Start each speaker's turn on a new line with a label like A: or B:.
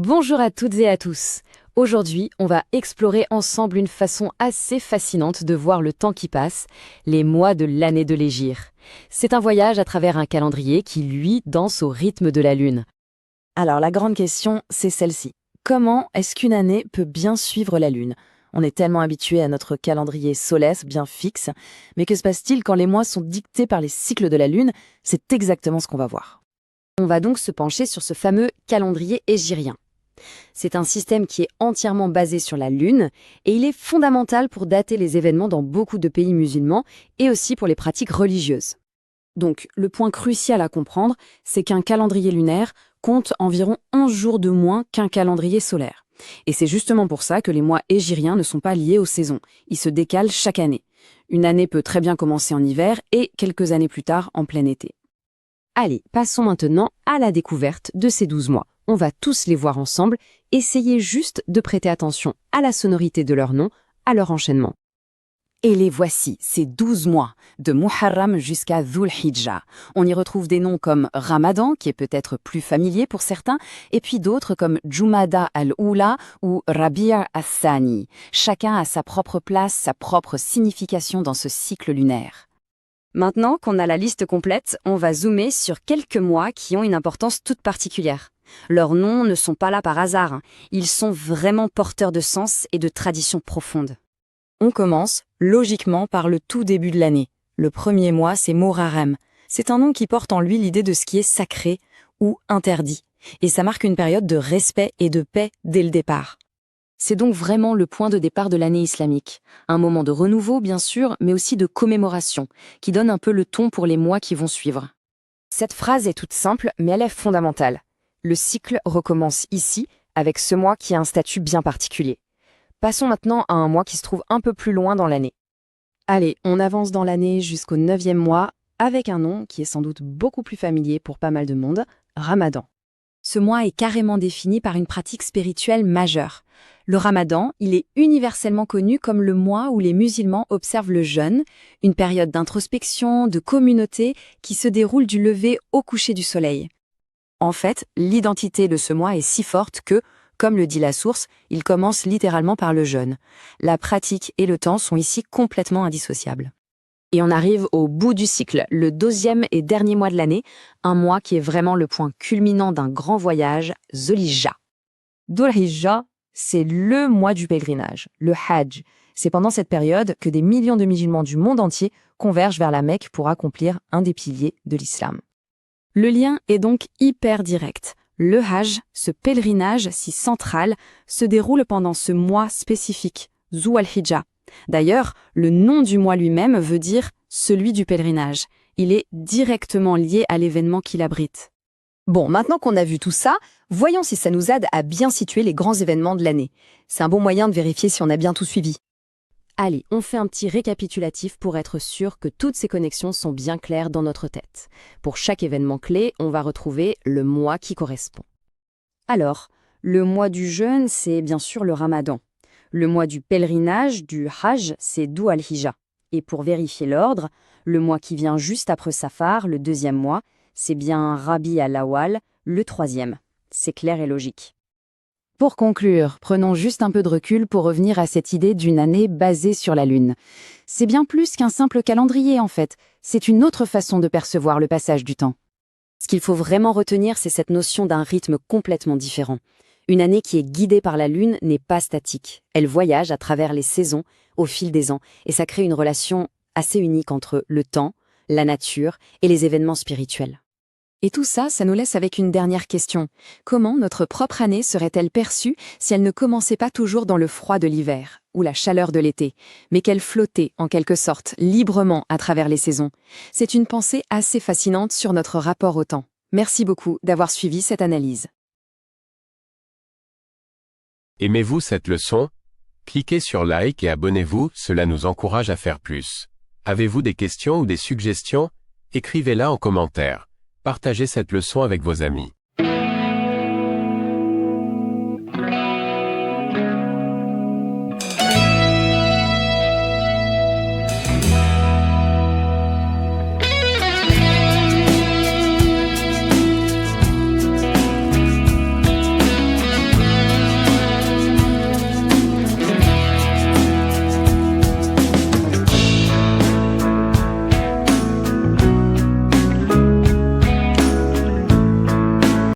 A: Bonjour à toutes et à tous. Aujourd'hui, on va explorer ensemble une façon assez fascinante de voir le temps qui passe, les mois de l'année de l'Hégire. C'est un voyage à travers un calendrier qui, lui, danse au rythme de la Lune.
B: Alors la grande question, c'est celle-ci. Comment est-ce qu'une année peut bien suivre la Lune? On est tellement habitué à notre calendrier solaire bien fixe, mais que se passe-t-il quand les mois sont dictés par les cycles de la Lune? C'est exactement ce qu'on va voir.
A: On va donc se pencher sur ce fameux calendrier hégirien. C'est un système qui est entièrement basé sur la Lune et il est fondamental pour dater les événements dans beaucoup de pays musulmans et aussi pour les pratiques religieuses.
B: Donc, le point crucial à comprendre, c'est qu'un calendrier lunaire compte environ 11 jours de moins qu'un calendrier solaire. Et c'est justement pour ça que les mois hégiriens ne sont pas liés aux saisons. Ils se décalent chaque année. Une année peut très bien commencer en hiver et quelques années plus tard en plein été.
A: Allez, passons maintenant à la découverte de ces 12 mois. On va tous les voir ensemble, essayez juste de prêter attention à la sonorité de leur nom, à leur enchaînement.
B: Et les voici, ces 12 mois, de Muharram jusqu'à Dhul Hijjah. On y retrouve des noms comme Ramadan, qui est peut-être plus familier pour certains, et puis d'autres comme Jumada al-Oula ou Rabi'a al-Thani. Chacun a sa propre place, sa propre signification dans ce cycle lunaire.
A: Maintenant qu'on a la liste complète, on va zoomer sur quelques mois qui ont une importance toute particulière. Leurs noms ne sont pas là par hasard, ils sont vraiment porteurs de sens et de traditions profondes.
B: On commence, logiquement, par le tout début de l'année. Le premier mois, c'est Muharram. C'est un nom qui porte en lui l'idée de ce qui est sacré ou interdit. Et ça marque une période de respect et de paix dès le départ.
A: C'est donc vraiment le point de départ de l'année islamique. Un moment de renouveau, bien sûr, mais aussi de commémoration, qui donne un peu le ton pour les mois qui vont suivre. Cette phrase est toute simple, mais elle est fondamentale. Le cycle recommence ici, avec ce mois qui a un statut bien particulier. Passons maintenant à un mois qui se trouve un peu plus loin dans l'année.
B: Allez, on avance dans l'année jusqu'au 9e mois, avec un nom qui est sans doute beaucoup plus familier pour pas mal de monde, Ramadan. Ce mois est carrément défini par une pratique spirituelle majeure. Le Ramadan, il est universellement connu comme le mois où les musulmans observent le jeûne, une période d'introspection, de communauté qui se déroule du lever au coucher du soleil. En fait, l'identité de ce mois est si forte que, comme le dit la source, il commence littéralement par le jeûne. La pratique et le temps sont ici complètement indissociables.
A: Et on arrive au bout du cycle, le 12e et dernier mois de l'année, un mois qui est vraiment le point culminant d'un grand voyage, Dhul Hijjah.
B: Dhul Hijjah, c'est le mois du pèlerinage, le Hajj. C'est pendant cette période que des millions de musulmans du monde entier convergent vers la Mecque pour accomplir un des piliers de l'islam. Le lien est donc hyper direct. Le Hajj, ce pèlerinage si central, se déroule pendant ce mois spécifique, Dhul Hijjah. D'ailleurs, le nom du mois lui-même veut dire « celui du pèlerinage ». Il est directement lié à l'événement qu'il abrite.
A: Bon, maintenant qu'on a vu tout ça, voyons si ça nous aide à bien situer les grands événements de l'année. C'est un bon moyen de vérifier si on a bien tout suivi. Allez, on fait un petit récapitulatif pour être sûr que toutes ces connexions sont bien claires dans notre tête. Pour chaque événement clé, on va retrouver le mois qui correspond. Alors, le mois du jeûne, c'est bien sûr le Ramadan. Le mois du pèlerinage, du Hajj, c'est Dhul Hijjah. Et pour vérifier l'ordre, le mois qui vient juste après Safar, le 2e mois, c'est bien Rabi'a al-Awwal, le 3e. C'est clair et logique.
B: Pour conclure, prenons juste un peu de recul pour revenir à cette idée d'une année basée sur la Lune. C'est bien plus qu'un simple calendrier en fait, c'est une autre façon de percevoir le passage du temps.
A: Ce qu'il faut vraiment retenir, c'est cette notion d'un rythme complètement différent. Une année qui est guidée par la Lune n'est pas statique. Elle voyage à travers les saisons, au fil des ans, et ça crée une relation assez unique entre le temps, la nature et les événements spirituels.
B: Et tout ça, ça nous laisse avec une dernière question. Comment notre propre année serait-elle perçue si elle ne commençait pas toujours dans le froid de l'hiver ou la chaleur de l'été, mais qu'elle flottait, en quelque sorte, librement à travers les saisons? C'est une pensée assez fascinante sur notre rapport au temps. Merci beaucoup d'avoir suivi cette analyse.
C: Aimez-vous cette leçon? Cliquez sur like et abonnez-vous, cela nous encourage à faire plus. Avez-vous des questions ou des suggestions? Écrivez-la en commentaire. Partagez cette leçon avec vos amis.